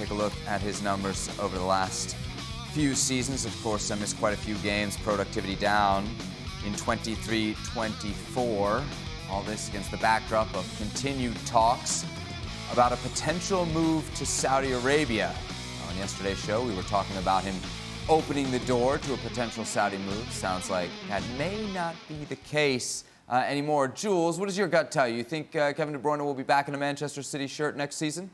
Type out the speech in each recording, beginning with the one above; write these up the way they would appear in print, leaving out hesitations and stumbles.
take a look at his numbers over the last few seasons. Of course, I missed quite a few games, productivity down in 23-24. All this against the backdrop of continued talks about a potential move to Saudi Arabia. On yesterday's show, we were talking about him opening the door to a potential Saudi move. Sounds like that may not be the case anymore. Jules, what does your gut tell you? You think Kevin De Bruyne will be back in a Manchester City shirt next season?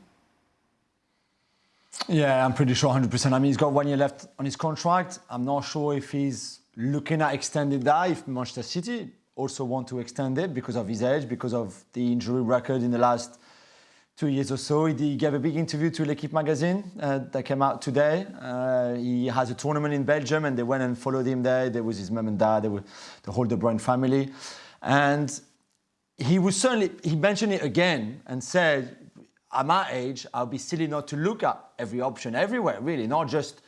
Yeah, I'm pretty sure 100%. I mean, he's got 1 year left on his contract. I'm not sure if he's looking at extending that, if Manchester City also want to extend it because of his age, because of the injury record in the last 2 years or so. He gave a big interview to L'Equipe magazine that came out today. He has a tournament in Belgium and they went and followed him there. There was his mum and dad, there were the whole De Bruyne family. And he mentioned it again and said, at my age, I'll be silly not to look at every option everywhere, really, not just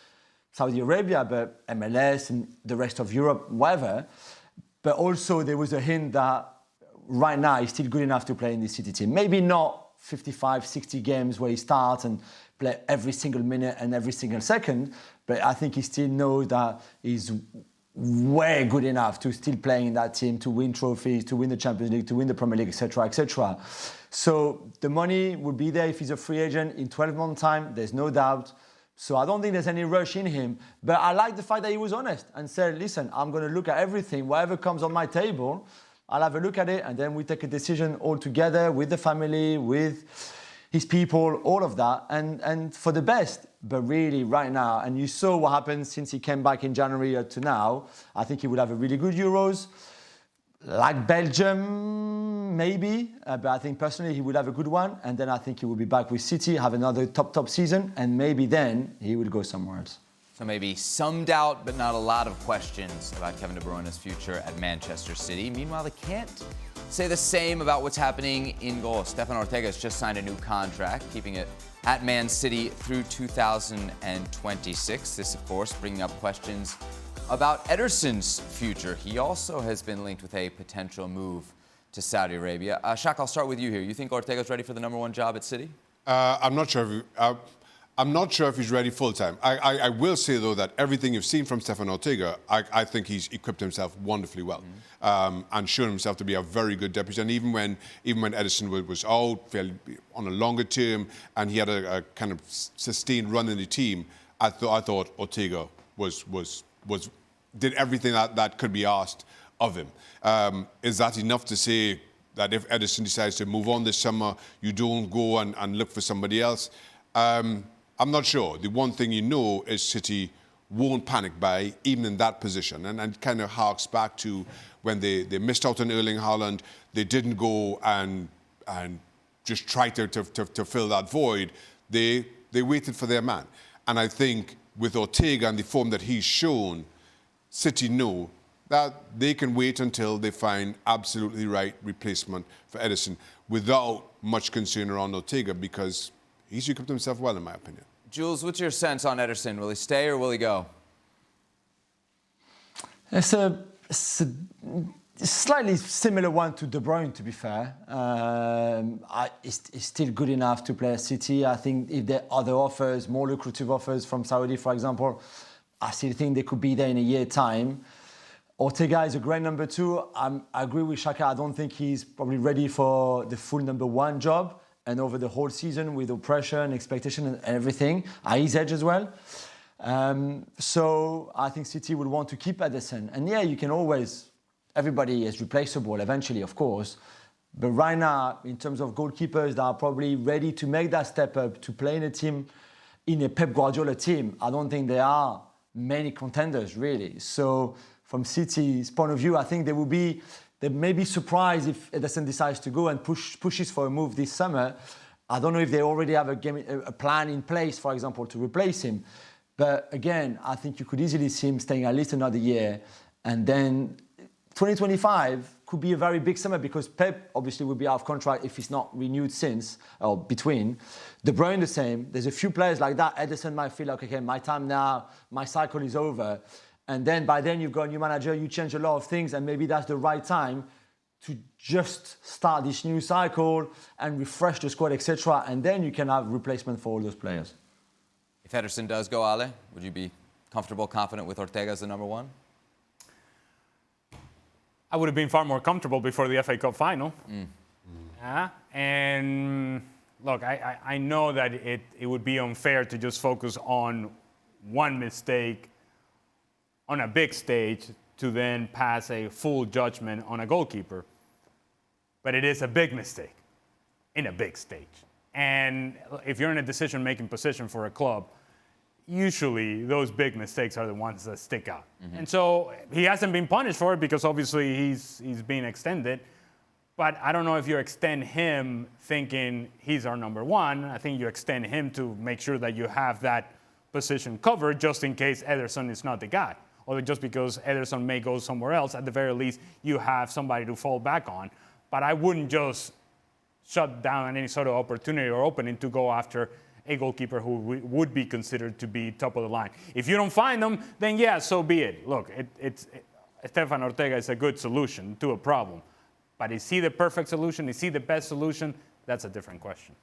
Saudi Arabia, but MLS and the rest of Europe, whatever. But also there was a hint that right now he's still good enough to play in the City team. Maybe not 55, 60 games where he starts and play every single minute and every single second, but I think he still knows that he's way good enough to still play in that team, to win trophies, to win the Champions League, to win the Premier League, etc., etc. So the money will be there if he's a free agent in 12 months' time, there's no doubt. So I don't think there's any rush in him. But I like the fact that he was honest and said, listen, I'm going to look at everything, whatever comes on my table, I'll have a look at it, and then we take a decision all together with the family, with his people, all of that, and for the best. But really, right now, and you saw what happened since he came back in January to now, I think he will have a really good Euros. Like Belgium, maybe, but I think personally he will have a good one, and then I think he will be back with City, have another top season, and maybe then he will go somewhere else. So maybe some doubt, but not a lot of questions about Kevin De Bruyne's future at Manchester City. Meanwhile, they can't say the same about what's happening in goal. Stefan Ortega has just signed a new contract, keeping it at Man City through 2026. This, of course, bringing up questions about Ederson's future. He also has been linked with a potential move to Saudi Arabia. Shaq, I'll start with you here. You think Ortega's ready for the #1 job at City? I'm not sure if he's ready full time. I will say though that everything you've seen from Stefan Ortega, I think he's equipped himself wonderfully well, and shown himself to be a very good deputy. And even when Ederson was out on a longer term, and he had a kind of sustained run in the team, I thought Ortega did everything that could be asked of him. Is that enough to say that if Ederson decides to move on this summer, you don't go and look for somebody else? I'm not sure. The one thing you know is City won't panic buy, even in that position. And kind of harks back to when they missed out on Erling Haaland. They didn't go and just try to fill that void. They waited for their man. And I think with Ortega and the form that he's shown, City know that they can wait until they find absolutely right replacement for Ederson without much concern around Ortega, because he's equipped himself well, in my opinion. Jules, what's your sense on Ederson? Will he stay or will he go? It's a slightly similar one to De Bruyne, to be fair. He's still good enough to play at City. I think if there are other offers, more lucrative offers from Saudi, for example, I still think they could be there in a year's time. Ortega is a great number 2. I agree with Shaka. I don't think he's probably ready for the full #1 job. And over the whole season, with the pressure and expectation and everything, at his age as well. So I think City will want to keep Ederson. And yeah, you can always, everybody is replaceable eventually, of course. But right now, in terms of goalkeepers that are probably ready to make that step up, to play in a team, in a Pep Guardiola team, I don't think there are many contenders, really. So from City's point of view, I think they may be surprised if Ederson decides to go and pushes for a move this summer. I don't know if they already have a plan in place, for example, to replace him. But again, I think you could easily see him staying at least another year. And then 2025 could be a very big summer, because Pep obviously will be out of contract if he's not renewed since or between. De Bruyne the same. There's a few players like that. Ederson might feel like, okay, my time now, my cycle is over. And then by then you've got a new manager, you change a lot of things, and maybe that's the right time to just start this new cycle and refresh the squad, etc. And then you can have replacement for all those players. If Ederson does go, Ale, would you be comfortable, confident with Ortega as the number one? I would have been far more comfortable before the FA Cup final. And look, I know that it would be unfair to just focus on one mistake on a big stage to then pass a full judgment on a goalkeeper. But it is a big mistake in a big stage. And if you're in a decision-making position for a club, usually those big mistakes are the ones that stick out. And so he hasn't been punished for it because obviously he's being extended. But I don't know if you extend him thinking he's our number one. I think you extend him to make sure that you have that position covered just in case Ederson is not the guy. Or just because Ederson may go somewhere else, at the very least, you have somebody to fall back on. But I wouldn't just shut down any sort of opportunity or opening to go after a goalkeeper who would be considered to be top of the line. If you don't find them, then yeah, so be it. Look, Stefan Ortega is a good solution to a problem. But is he the perfect solution? Is he the best solution? That's a different question.